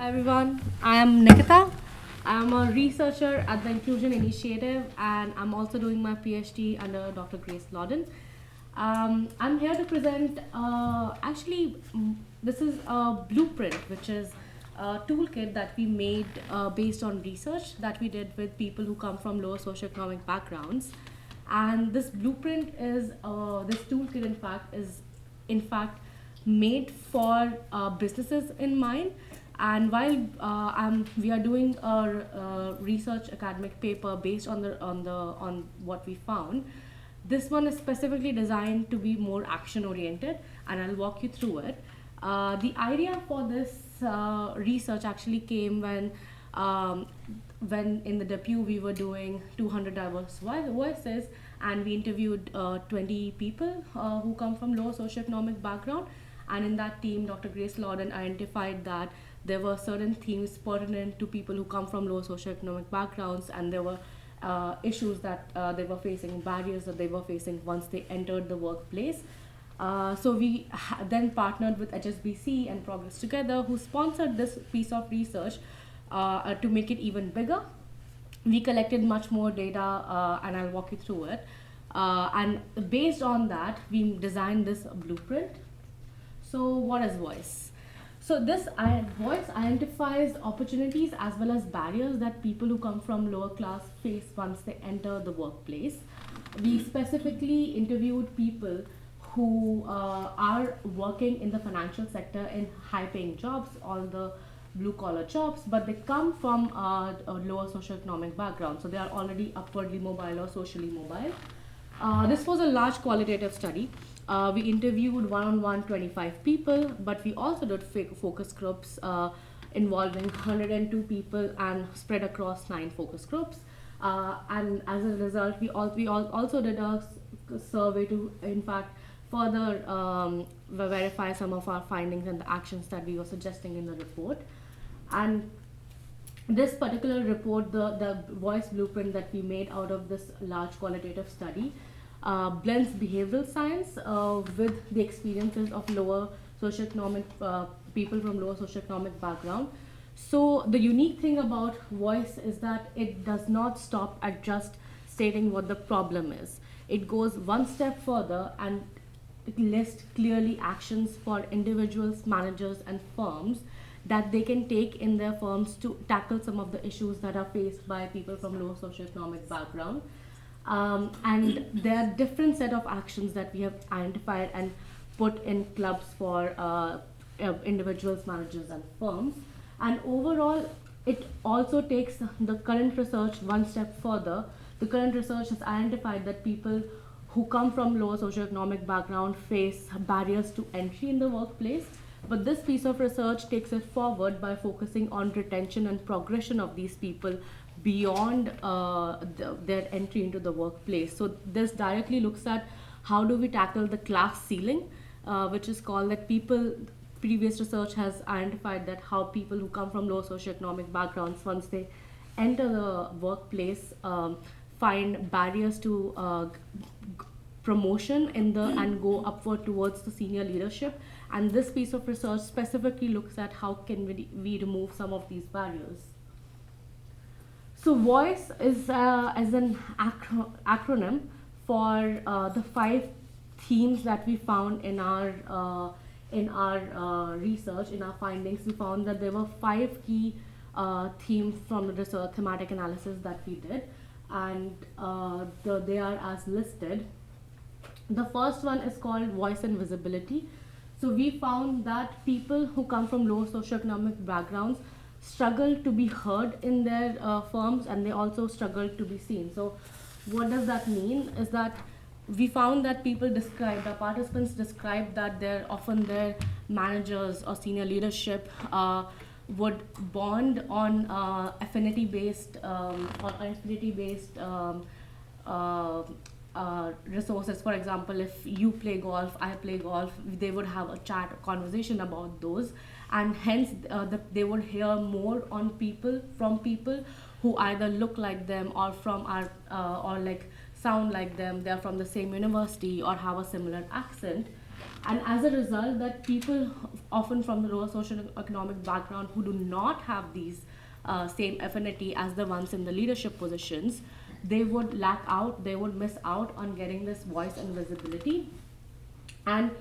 Hi everyone, I am Nikita. I am a researcher at the Inclusion Initiative and I'm also doing my PhD under Dr. Grace Lawden. I'm here to present, this is a blueprint, which is a toolkit that we made based on research that we did with people who come from lower socioeconomic backgrounds. And this blueprint this toolkit in fact made for businesses in mind. And while we are doing a research academic paper based on what we found, this one is specifically designed to be more action oriented, and I'll walk you through it. The idea for this research actually came um, when in the debut we were doing 200 diverse voices, and we interviewed 20 people who come from lower socioeconomic background. And in that team, Dr. Grace Lawden identified that there were certain themes pertinent to people who come from lower socioeconomic backgrounds, and there were issues that they were facing, barriers that they were facing once they entered the workplace. So we then partnered with HSBC and Progress Together, who sponsored this piece of research to make it even bigger. We collected much more data, and I'll walk you through it. And based on that, we designed this blueprint. So, what is voice? So, voice identifies opportunities as well as barriers that people who come from lower class face once they enter the workplace. We specifically interviewed people who are working in the financial sector in high paying jobs, all the blue collar jobs, but they come from a lower socioeconomic background. So, they are already upwardly mobile or socially mobile. This was a large qualitative study. We interviewed one-on-one 25 people, but we also did focus groups involving 102 people and spread across 9 focus groups. And as a result, we also did a survey to, in fact, further verify some of our findings and the actions that we were suggesting in the report. And this particular report, the voice blueprint that we made out of this large qualitative study, blends behavioral science with the experiences of lower socioeconomic people from lower socioeconomic background. So the unique thing about voice is that it does not stop at just stating what the problem is. It goes one step further and it lists clearly actions for individuals, managers, and firms that they can take in their firms to tackle some of the issues that are faced by people from low socioeconomic background. And there are different set of actions that we have identified and put in clubs for individuals, managers, and firms. And overall, it also takes the current research one step further. The current research has identified that people who come from lower socioeconomic background face barriers to entry in the workplace. But this piece of research takes it forward by focusing on retention and progression of these people beyond their entry into the workplace. So this directly looks at how do we tackle the class ceiling, which is called that people. Previous research has identified that how people who come from low socioeconomic backgrounds, once they enter the workplace, find barriers to promotion in the and go upward towards the senior leadership. And this piece of research specifically looks at how can we remove some of these barriers. So voice is as an acronym for the 5 themes that we found in our research, in our findings. We found that there were 5 key themes from the research thematic analysis that we did, and they are as listed. The first one is called voice and visibility. So we found that people who come from low socioeconomic backgrounds struggle to be heard in their firms, and they also struggle to be seen. So what does that mean is that we found that the participants described that their managers or senior leadership would bond on affinity based resources. For example, if you play golf, I play golf, they would have a chat, a conversation about those, and hence they would hear more on from people who either look like them or from our or like sound like them. They're from the same university or have a similar accent. And as a result, that people often from the lower socioeconomic background who do not have these same affinity as the ones in the leadership positions, they would lack out, they would miss out on getting this voice and visibility. And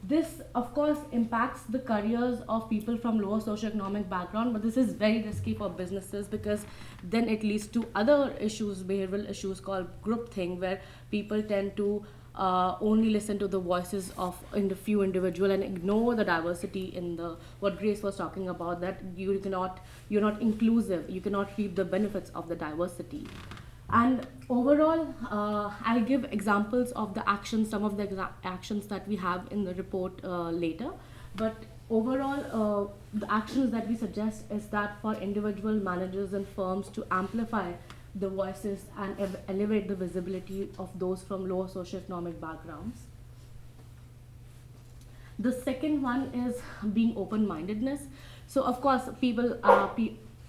this of course impacts the careers of people from lower socioeconomic background, but this is very risky for businesses, because then it leads to other issues, behavioral issues called groupthink, where people tend to only listen to the voices of in the few individual and ignore the diversity in the what Grace was talking about, that you're not inclusive, you cannot reap the benefits of the diversity. And overall, I'll give examples of the actions, some of the actions that we have in the report later. But overall, the actions that we suggest is that for individual managers and firms to amplify the voices and elevate the visibility of those from lower socioeconomic backgrounds. The second one is being open-mindedness. So of course,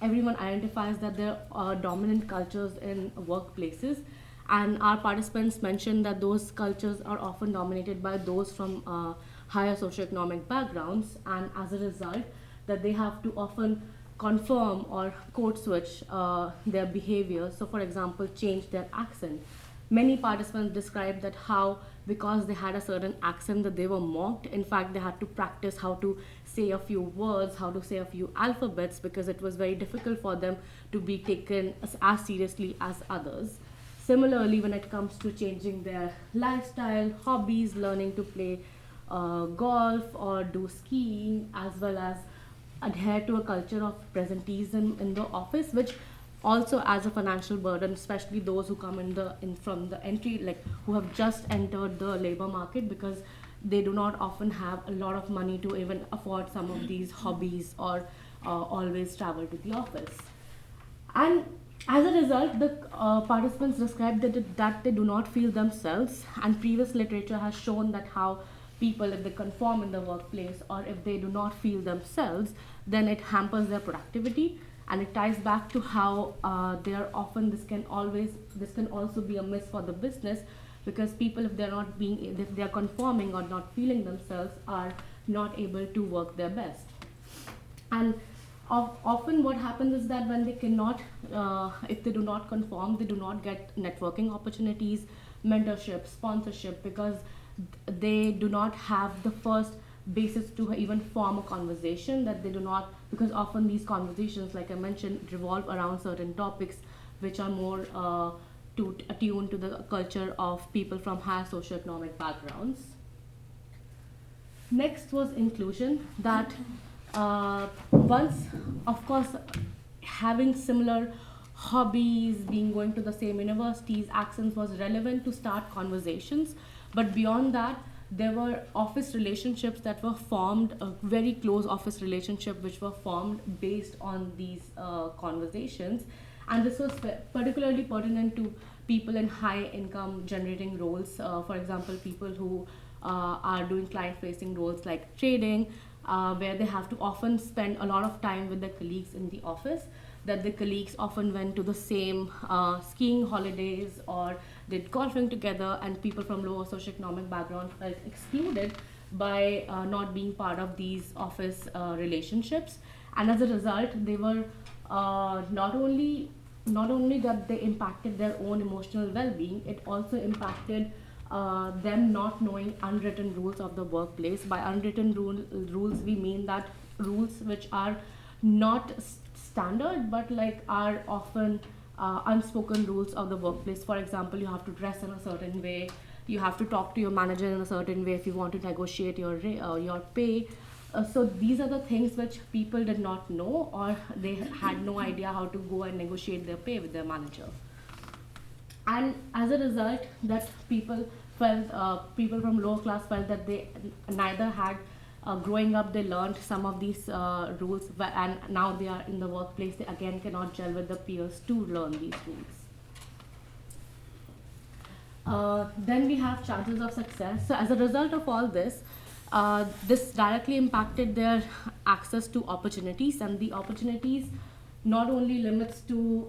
everyone identifies that there are dominant cultures in workplaces, and our participants mentioned that those cultures are often dominated by those from higher socioeconomic backgrounds, and as a result, that they have to often conform or code switch their behavior. So, for example, change their accent. Many participants described that how, because they had a certain accent, that they were mocked. In fact, they had to practice how to say a few words, how to say a few alphabets, because it was very difficult for them to be taken as seriously as others. Similarly, when it comes to changing their lifestyle, hobbies, learning to play golf or do skiing, as well as adhere to a culture of presenteeism in the office, which also as a financial burden, especially those who come in from the entry, like who have just entered the labor market, because they do not often have a lot of money to even afford some of these hobbies or always travel to the office. And as a result, the participants described that they do not feel themselves, and previous literature has shown that how people, if they conform in the workplace or if they do not feel themselves, then it hampers their productivity, and it ties back to how they are often, this can also be a miss for the business, because people, if they are conforming or not feeling themselves, are not able to work their best. And often what happens is that when they cannot, if they do not conform, they do not get networking opportunities, mentorship, sponsorship, because they do not have the first basis to even form a conversation, that they do not, because often these conversations, like I mentioned, revolve around certain topics which are more attuned to the culture of people from higher socioeconomic backgrounds. Next was inclusion, that once, of course, having similar hobbies, going to the same universities, accents was relevant to start conversations. But beyond that, there were office relationships that were formed, a very close office relationship which were formed based on these conversations. And this was particularly pertinent to people in high income generating roles. For example, people who are doing client facing roles like trading, where they have to often spend a lot of time with their colleagues in the office, that the colleagues often went to the same skiing holidays or did golfing together, and people from lower socioeconomic background felt excluded by not being part of these office relationships. And as a result, they were not only that they impacted their own emotional well-being, it also impacted them not knowing unwritten rules of the workplace. By unwritten rules, we mean that rules which are not standard, but like are often unspoken rules of the workplace. For example, you have to dress in a certain way, you have to talk to your manager in a certain way if you want to negotiate your pay. So these are the things which people did not know, or they had no idea how to go and negotiate their pay with their manager. And as a result, that people from lower class felt that they neither had growing up they learned some of these rules, and now they are in the workplace, they again cannot gel with the peers to learn these rules. Then we have chances of success. So as a result of all this, this directly impacted their access to opportunities, and the opportunities not only limits to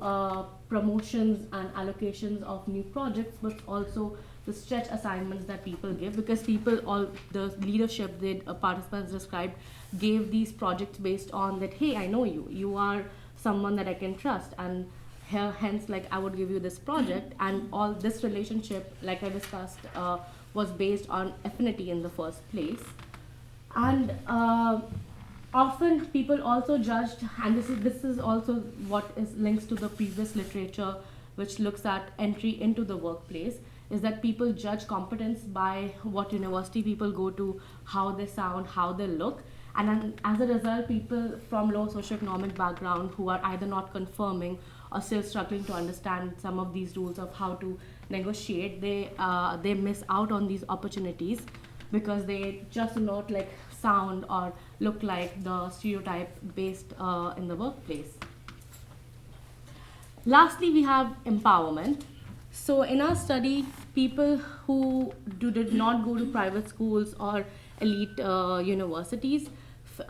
promotions and allocations of new projects, but also the stretch assignments that people give, because people, all the leadership, the participants described, gave these projects based on that, hey, I know you are someone that I can trust, and here, hence, like, I would give you this project. And all this relationship, like I discussed, was based on affinity in the first place. And often people also judged, and this is also what is links to the previous literature, which looks at entry into the workplace, is that people judge competence by what university people go to, how they sound, how they look. And then, as a result, people from low socioeconomic background who are either not conforming or still struggling to understand some of these rules of how to negotiate, they miss out on these opportunities because they just do not like sound or look like the stereotype based in the workplace. Lastly, we have empowerment. So in our study, people who did not go to private schools or elite universities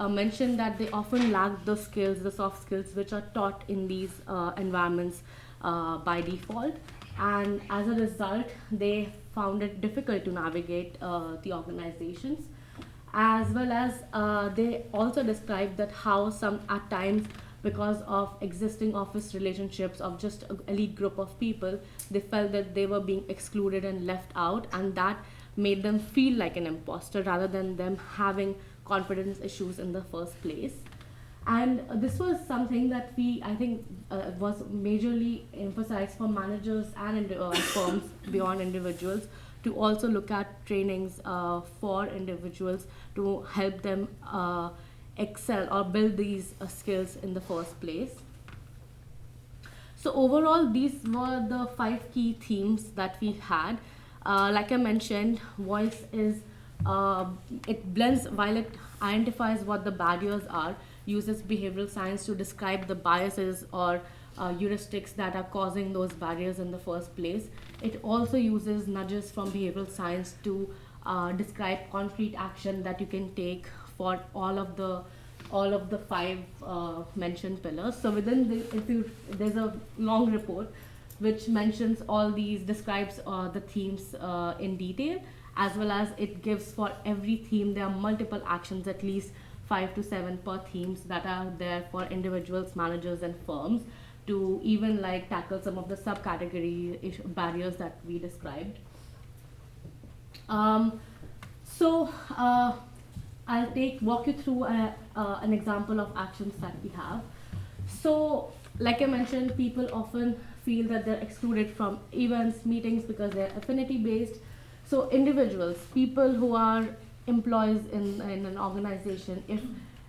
mentioned that they often lack the skills, the soft skills, which are taught in these environments by default. And as a result, they found it difficult to navigate the organizations, as well as they also described that how some at times, because of existing office relationships of just an elite group of people, they felt that they were being excluded and left out, and that made them feel like an imposter rather than them having confidence issues in the first place. And this was something that I think, was majorly emphasized for managers and firms beyond individuals, to also look at trainings for individuals to help them excel or build these skills in the first place. So overall, these were the 5 key themes that we had. Like I mentioned, voice is, it blends while it identifies what the barriers are, uses behavioral science to describe the biases or heuristics that are causing those barriers in the first place. It also uses nudges from behavioral science to describe concrete action that you can take for all of the 5 mentioned pillars. So within there's a long report which mentions all these, describes the themes in detail, as well as it gives for every theme there are multiple actions, at least 5 to 7 per themes, that are there for individuals, managers, and firms to even like tackle some of the subcategory barriers that we described. So I'll walk you through an example of actions that we have. So, like I mentioned, people often feel that they're excluded from events, meetings, because they're affinity based. So individuals, people who are employees in an organization, if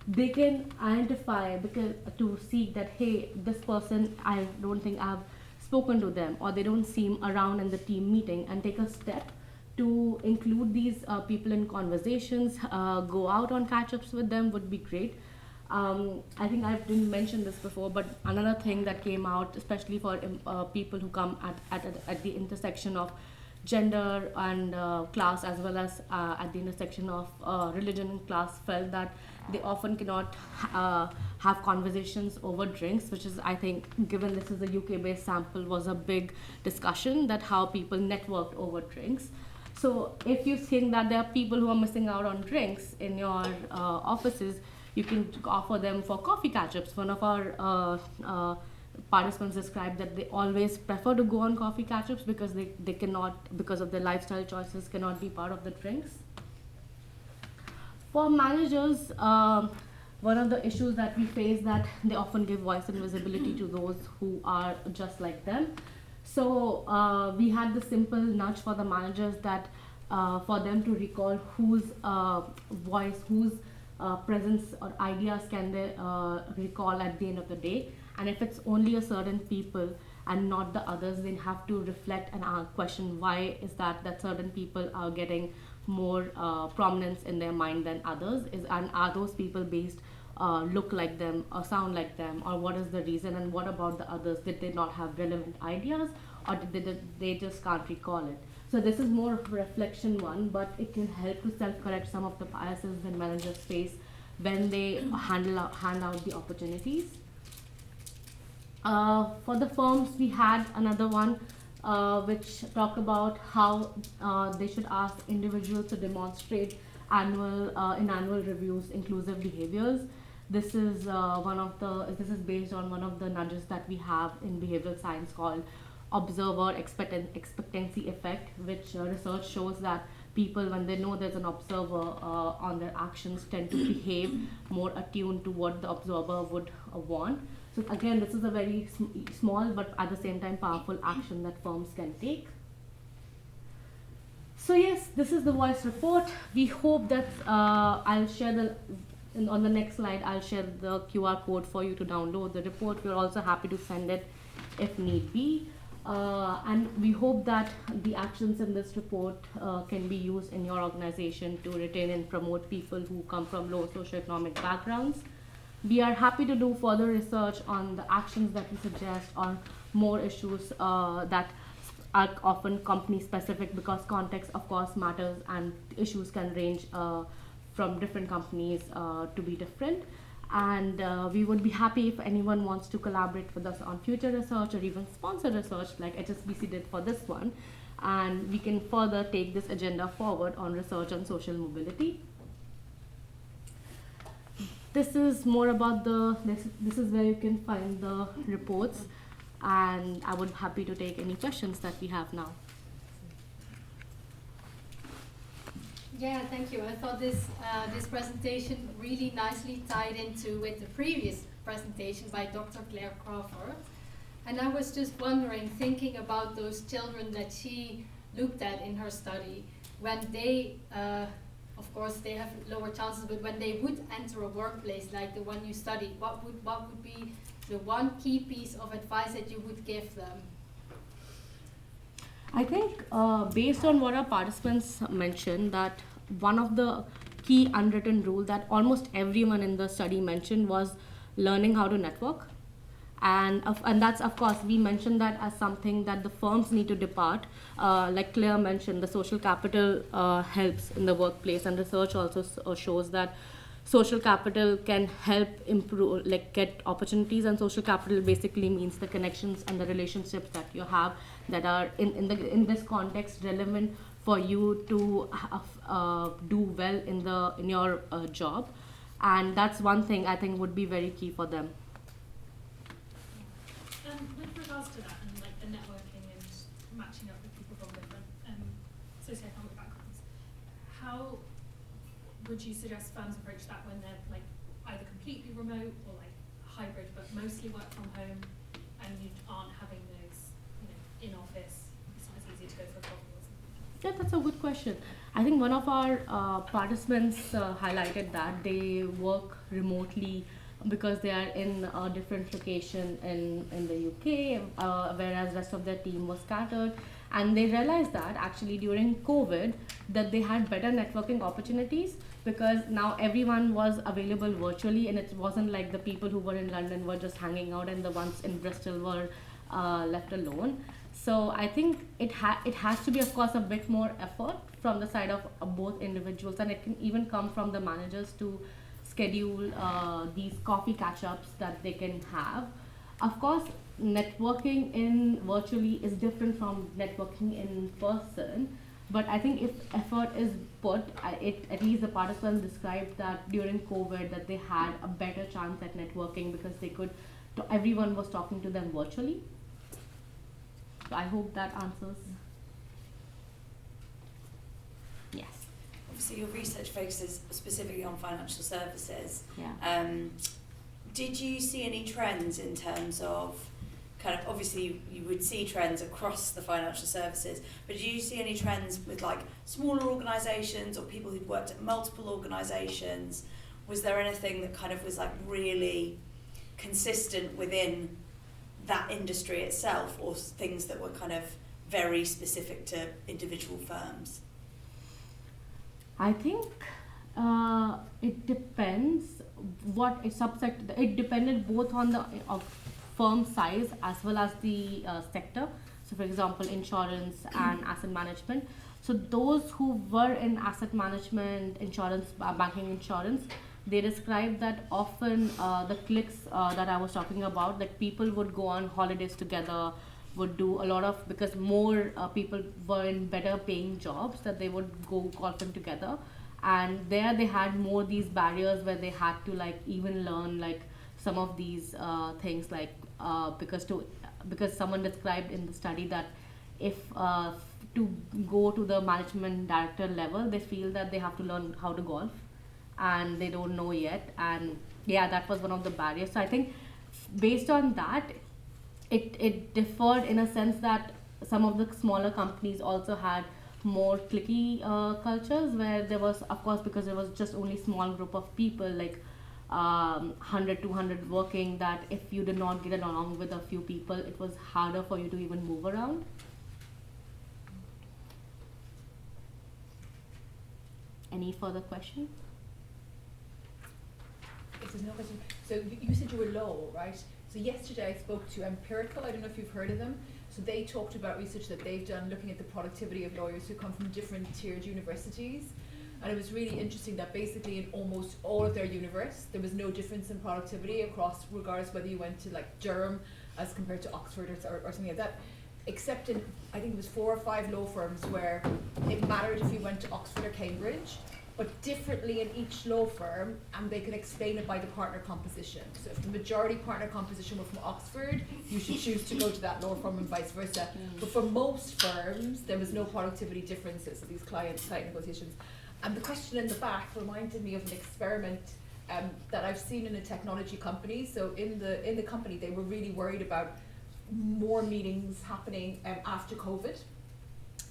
they can identify, because to see that, hey, this person, I don't think I've spoken to them, or they don't seem around in the team meeting, and take a step to include these people in conversations, go out on catch-ups with them, would be great. I think I didn't mention this before, but another thing that came out, especially for people who come at the intersection of gender and class, as well as at the intersection of religion and class, felt that they often cannot have conversations over drinks, which is, I think, given this is a UK-based sample, was a big discussion, that how people networked over drinks. So if you think that there are people who are missing out on drinks in your offices, you can offer them for coffee catch-ups. One of our participants described that they always prefer to go on coffee catch-ups because they cannot, because of their lifestyle choices, cannot be part of the drinks. For managers, one of the issues that we face, that they often give voice and visibility to those who are just like them. So we had the simple nudge for the managers that for them to recall whose voice, whose presence or ideas can they recall at the end of the day. And if it's only a certain people and not the others, they have to reflect and question why is that certain people are getting more prominence in their mind than others, and are those people based look like them or sound like them, or what is the reason, and what about the others? Did they not have relevant ideas, or did they just can't recall it? So this is more of a reflection one, but it can help to self-correct some of the biases that managers face when they hand out the opportunities. For the firms, we had another one which talk about how they should ask individuals to demonstrate in annual reviews inclusive behaviors. This is based on one of the nudges that we have in behavioral science called observer expectancy effect, which research shows that people, when they know there's an observer on their actions, tend to behave more attuned to what the observer would want. So again, this is a very small but at the same time powerful action that firms can take. So yes, this is the voice report. We hope that I'll share on the next slide, I'll share the QR code for you to download the report. We're also happy to send it if need be. And we hope that the actions in this report can be used in your organization to retain and promote people who come from low socioeconomic backgrounds. We are happy to do further research on the actions that we suggest on more issues that are often company specific, because context of course matters and issues can range from different companies to be different. And we would be happy if anyone wants to collaborate with us on future research or even sponsor research like HSBC did for this one, and we can further take this agenda forward on research on social mobility. This is more about this is where you can find the reports, and I would be happy to take any questions that we have now. Yeah, thank you. I thought this presentation really nicely tied into with the previous presentation by Dr. Claire Crawford. And I was just wondering, thinking about those children that she looked at in her study, when they, of course, they have lower chances, but when they would enter a workplace like the one you studied, what would be the one key piece of advice that you would give them? I think based on what our participants mentioned, that one of the key unwritten rule that almost everyone in the study mentioned was learning how to network. And that's, of course, we mentioned that as something that the firms need to depart. Like Claire mentioned, the social capital helps in the workplace, and research also shows that social capital can help improve, like get opportunities, and social capital basically means the connections and the relationships that you have that are in this context relevant for you to do well in your job, and that's one thing I think would be very key for them. With regards to that and like the networking and matching up with people from different socioeconomic backgrounds, how would you suggest firms approach that when they're like either completely remote or like hybrid but mostly work from home, and you aren't having those, in office? It's not as easy to go for a coffee or something. Yeah, that's a good question. I think one of our participants highlighted that they work remotely because they are in a different location in the UK, whereas rest of their team was scattered, and they realized that actually during COVID that they had better networking opportunities because now everyone was available virtually, and it wasn't like the people who were in London were just hanging out and the ones in Bristol were left alone. So I think it has to be, of course, a bit more effort from the side of both individuals, and it can even come from the managers to schedule these coffee catch-ups that they can have. Of course, networking in virtually is different from networking in person, but I think if effort is put, at least the participants described that during COVID that they had a better chance at networking because everyone was talking to them virtually. So I hope that answers. Yes. Obviously, your research focuses specifically on financial services. Yeah. Did you see any trends in terms of kind of, obviously you would see trends across the financial services, but did you see any trends with like smaller organisations or people who'd worked at multiple organisations? Was there anything that kind of was like really consistent within that industry itself, or things that were kind of very specific to individual firms? I think it depends what a subsector. It depended both on the firm size as well as the sector. So, for example, insurance and asset management. So, those who were in asset management, insurance, banking, insurance, they described that often the cliques that I was talking about, that people would go on holidays together, would do a lot of, because more people were in better paying jobs, that they would go golfing together. And there they had more these barriers where they had to like even learn like some of these things, like because someone described in the study that if to go to the management director level, they feel that they have to learn how to golf and they don't know yet. And yeah, that was one of the barriers. So I think based on that, it differed in a sense that some of the smaller companies also had more clicky cultures, where there was, of course, because there was just only small group of people, like 100 200 working, that if you did not get along with a few people, it was harder for you to even move around. Any further questions? If there's no question. So you said you were low, right? So yesterday I spoke to Empirical, I don't know if you've heard of them. So they talked about research that they've done looking at the productivity of lawyers who come from different tiered universities. And it was really interesting that basically in almost all of their universe, there was no difference in productivity across, regardless whether you went to like Durham as compared to Oxford or something like that. Except in, I think it was 4 or 5 law firms where it mattered if you went to Oxford or Cambridge, but differently in each law firm, and they can explain it by the partner composition. So if the majority partner composition were from Oxford, you should choose to go to that law firm and vice versa. But for most firms, there was no productivity differences of these client negotiations. And the question in the back reminded me of an experiment that I've seen in a technology company. So in the company, they were really worried about more meetings happening after COVID.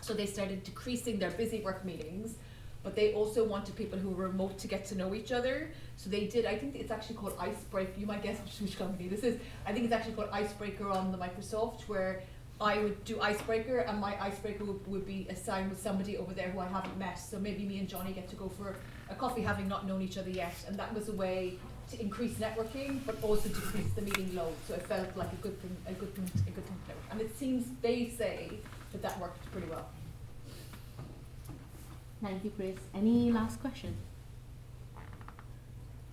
So they started decreasing their busy work meetings, but they also wanted people who were remote to get to know each other. So they did, I think it's actually called Icebreaker. You might guess which company this is. I think it's actually called Icebreaker on the Microsoft, where I would do Icebreaker and my icebreaker would be assigned with somebody over there who I haven't met. So maybe me and Johnny get to go for a coffee having not known each other yet. And that was a way to increase networking, but also decrease the meeting load. So it felt like a good thing to know. And it seems, they say, that worked pretty well. Thank you, Chris. Any last question?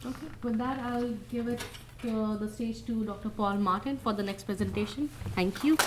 Okay, with that, I'll give it the stage to Dr. Paul Martin for the next presentation. Thank you.